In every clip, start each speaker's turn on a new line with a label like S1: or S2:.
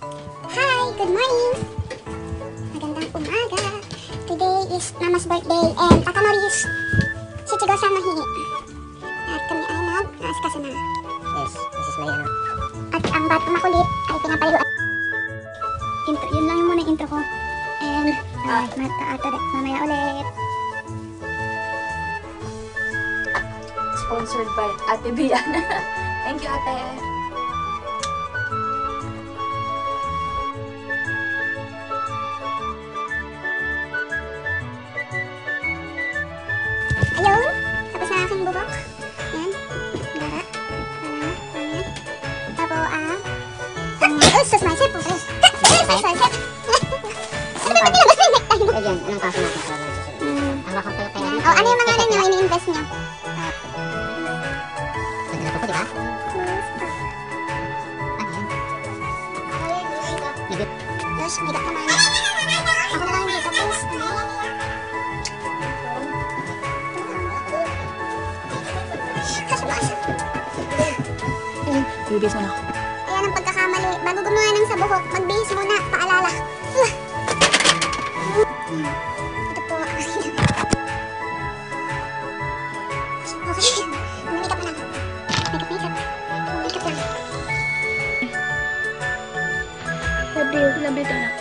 S1: Hi! Good morning! Magandang umaga! Today is Mama's birthday and Tata Maurice Chichigo Samahi. At kami ay nag-aaskasa na.
S2: Yes, this is my ano.
S1: At ang bat makulit ay pinapaliwan. Intro, yun lang yung muna intro ko. And mamaya ulit.
S3: Sponsored by Ate Biana. Thank you, Ate.
S1: Ayun, tapos na aking bubok. Yan, dara. Ayan. Tapos, sus, my sip. Ano ba nilabas na yung necktie mo?
S2: Ayun, anong kaso natin sa mga susunod? Ang wakang pala kaya
S1: Oh, ano yung mga ano nyo, ini-invest nyo?
S2: Ganda na po, di ba?
S1: Yes, bigat naman. Ako na lang yung dito, please.
S3: Bibis mo na ako.
S1: Ayan ang pagkakamali. Bago gumawa ng sa buhok, magbihis muna, paalala. Ito po. Okay. Makeup na lang. Makeup. Makeup lang.
S3: Labi ito na.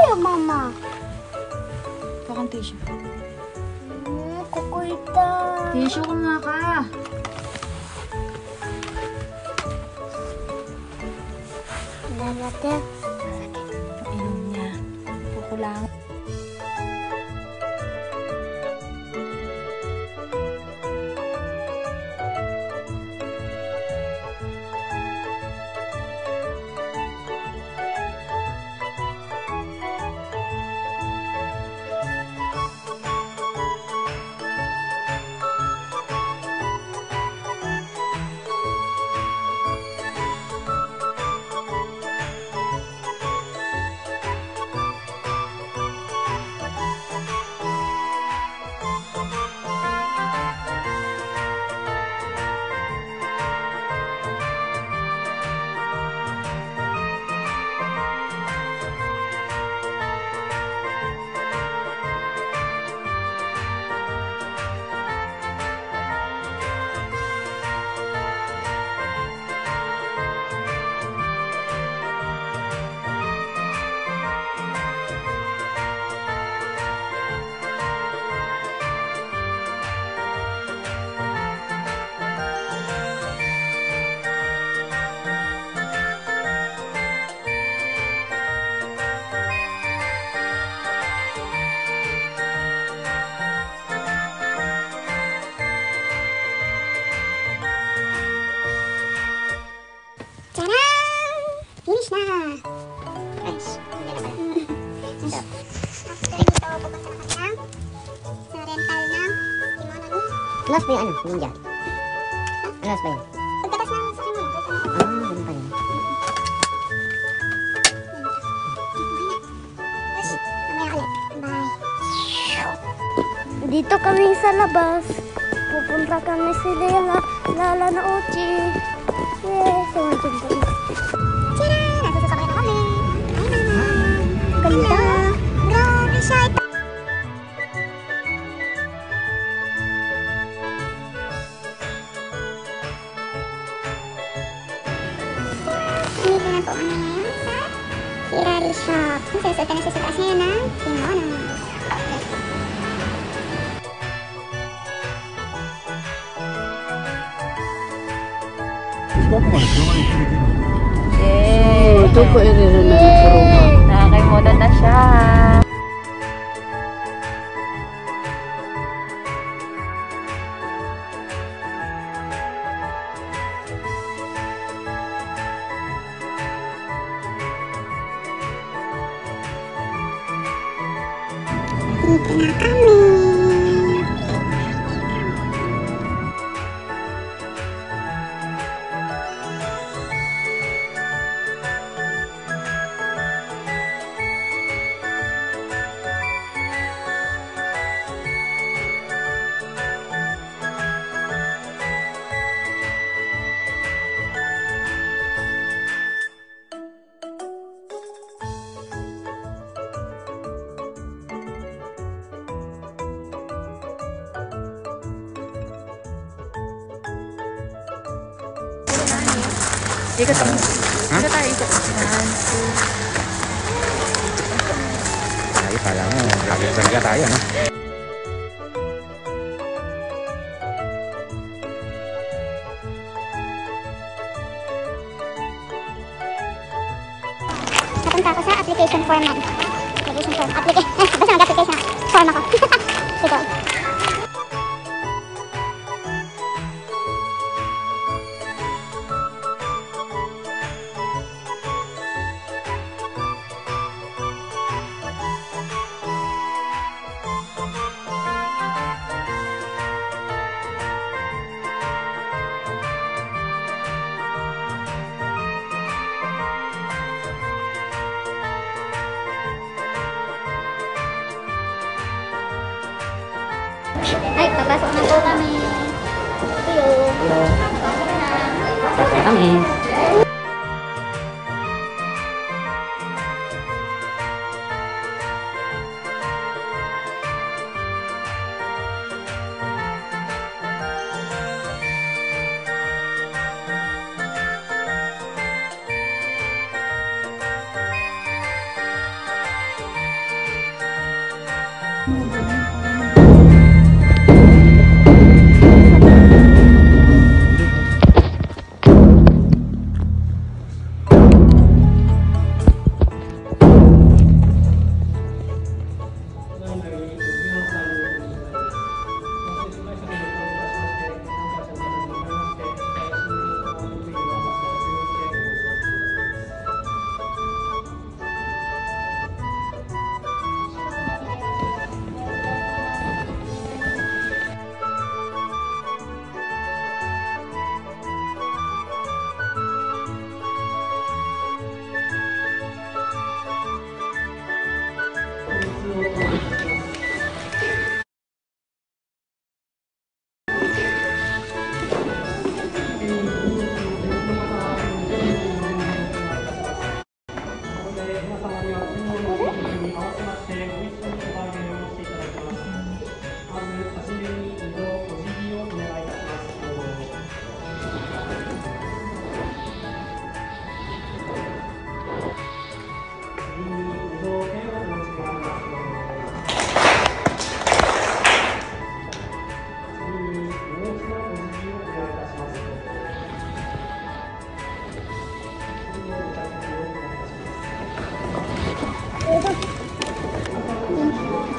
S1: Ano mama?
S3: Pakang tissue.
S1: Kukulita.
S3: Tissue ko nga ka.
S1: Lalate.
S3: Inom niya. Kukulang.
S1: Tadaan! Finish na!
S2: Nice. Hindi na pala.
S1: After dito, pupunta na kami sa rental ng kimono ni.
S2: Last ba yung ano? Ninja? Last ba yun?
S1: Pagkatas namin sa kimono, kahit ano.
S2: Ganun pa yun.
S1: Mamaya ulit. Bye.
S4: Dito kami sa labas. Pupunta kami sa Lala na Ochi. Yes, I want to go.
S1: Tara! Nasusasabay na kami. Ay naman. Ganda. Grabe siya. Dito na po kami ngayon sa Hirari Shop. Nasusuot na sa taas ngayon ng kimono.
S3: Yay!
S2: Ito ko i-rerun na ng kuruma.
S3: Nakakimono na siya.
S1: Dito na kami.
S3: Ikot tayo.
S2: Ha?
S3: Ikot tayo, ikot. 1, 2.
S2: Ay, pala mo. Lagi talaga tayo, no?
S1: Napunta ako sa application form na. Application form. Basta mag-application form ako. Ito. Ay, papasok na po kami. Hello.
S2: Pasok na kami.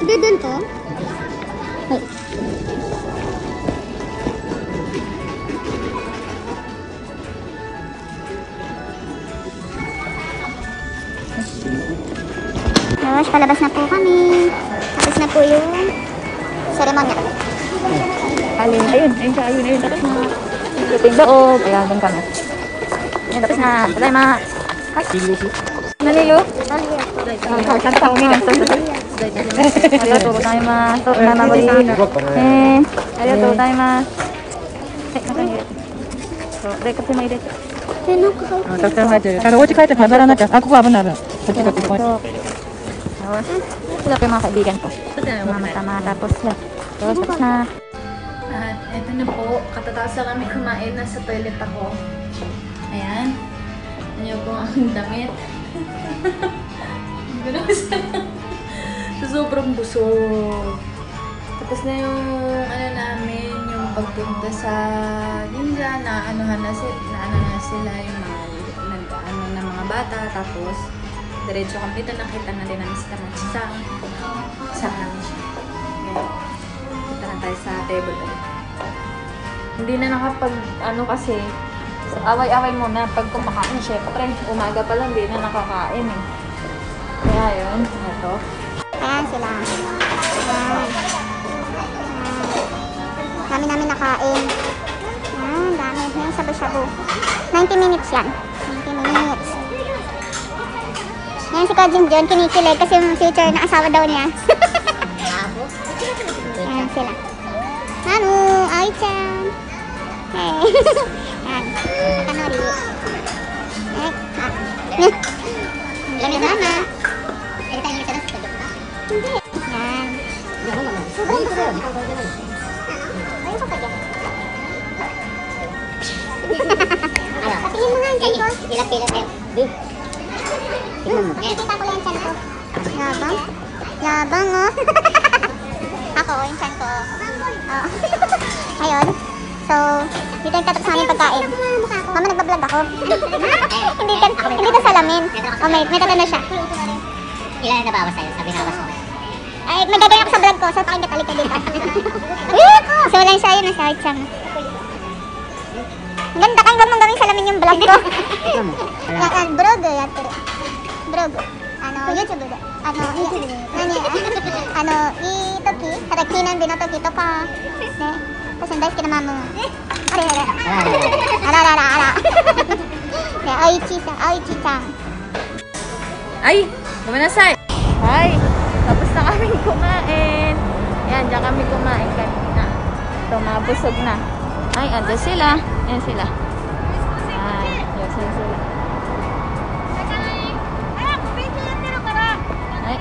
S1: Sige din to. Ay. Tapos palabas na po kami. Tapos na po yung seremonya.
S3: Ayun siya, ayun. Tapos na. Ito yung loob. Ayan, doon kami. Ayan, tapos na. Tadayma. Ay, nalilo. Santa ka umigan. Arigatou gozaimasu. Namabori. Arigatou gozaimasu.で、こっちも入れて。たくさん入ってる。お家帰ってバラバラになっちゃう。あ、ここ危ない危ない。こっちこっちこっち。Sila po yung mga kaibigan ko. Tama, tapos yan. Tapos na. At eto na po, katatapos lang kami kumain, nasa toilet ako. Ayan. Ano po ang damit. So, sobrang busog. Tapos na yung ano namin, yung pagpunta sa ninja na anuhan na sila yung mga ng mga bata. Tapos diretso kami dito, nakita na din namin si Tamachi-san. Saan namin siya. Okay. Kita na tayo sa table ulit. Hindi na nakapag, kasi, away-away muna pag kumakain siya. Syempre, umaga pa lang, hindi na nakakain eh. Kaya yun, ito.
S1: Ayan sila. Ayan. Dami namin nakain. Ayan, dami. Ayan, sabu-sabu. 90 minutes yan. 90 minutes. Ayan si Kajin John, kinikilig kasi yung future na asawa daw niya. Ayan sila. Manu, Ai-chan. Hey. Ayan. Kanori. Eh, lamig mama. Ayan. Sobrang busog. Ayun pa kaya. Sabihin mo nga yung chan ko.
S2: Ilang kayo. Di. Tignan mo.
S1: Nakikita ko lang yung chan ko. Yabang. Yabang, oh. Ako, yung chan ko. Oh. Ayun. So, dito yung katapos namin pagkain. Mama, nagbablog ako. hindi ka salamin. Oh, may tata na siya.
S2: Ilan na nabawas sa'yo? Sabi nabawas mo.
S1: Ay, may gagawin ako sa vlog ko. So, pakinggatalik ka dito. So, wala siya yun. Nasa heart mo. Ang ganda kang gamang salamin yung vlog ko.
S2: Tignan mo.
S1: Brog, yattero. Brog. YouTube で。何いい時、ただ記念日の時とか、ね、私の大好きなマム。あれあれ。あらららあら。ね、あいちさん、あいちちゃん。
S3: Ay! Gumanasay! Ay! Tapos na kami kumain. Yan, dyan kami kumain kanina. Ito, mabusog na. Ay, andyan sila. Yan sila. Ay, yan sila. Ay,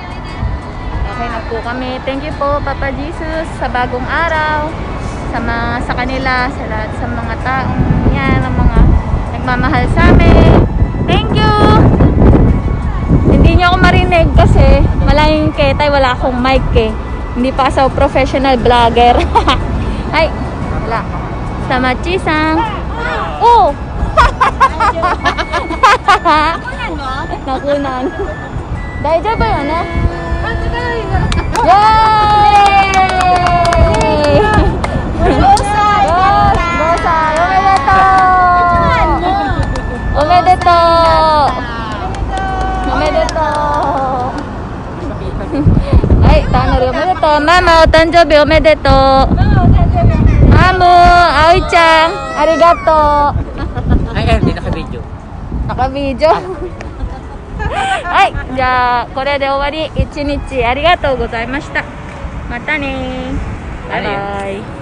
S3: okay na po kami. Thank you po, Papa Jesus, sa bagong araw. Sa kanila, sa lahat sa mga taong yan, ang mga nagmamahal sa amin. Thank you! Hindi niyo ako marinig kasi malayong ketay, wala akong mic eh. Hindi pa ako professional vlogger. Ay, wala. Sa Machisang. Oh! Nakunan. Daijoubu yo ne? Yay! Gosai! Omedetou! Omedetou! Ay, tanori omedetou. Mama, o tanjoubi omedetou. Mamu, Aoi-chan, arigatou.
S2: Ay, hindi naka-video.
S3: Naka-video? はい、じゃあこれで終わり。一日ありがとうございました。またね。バイバイ。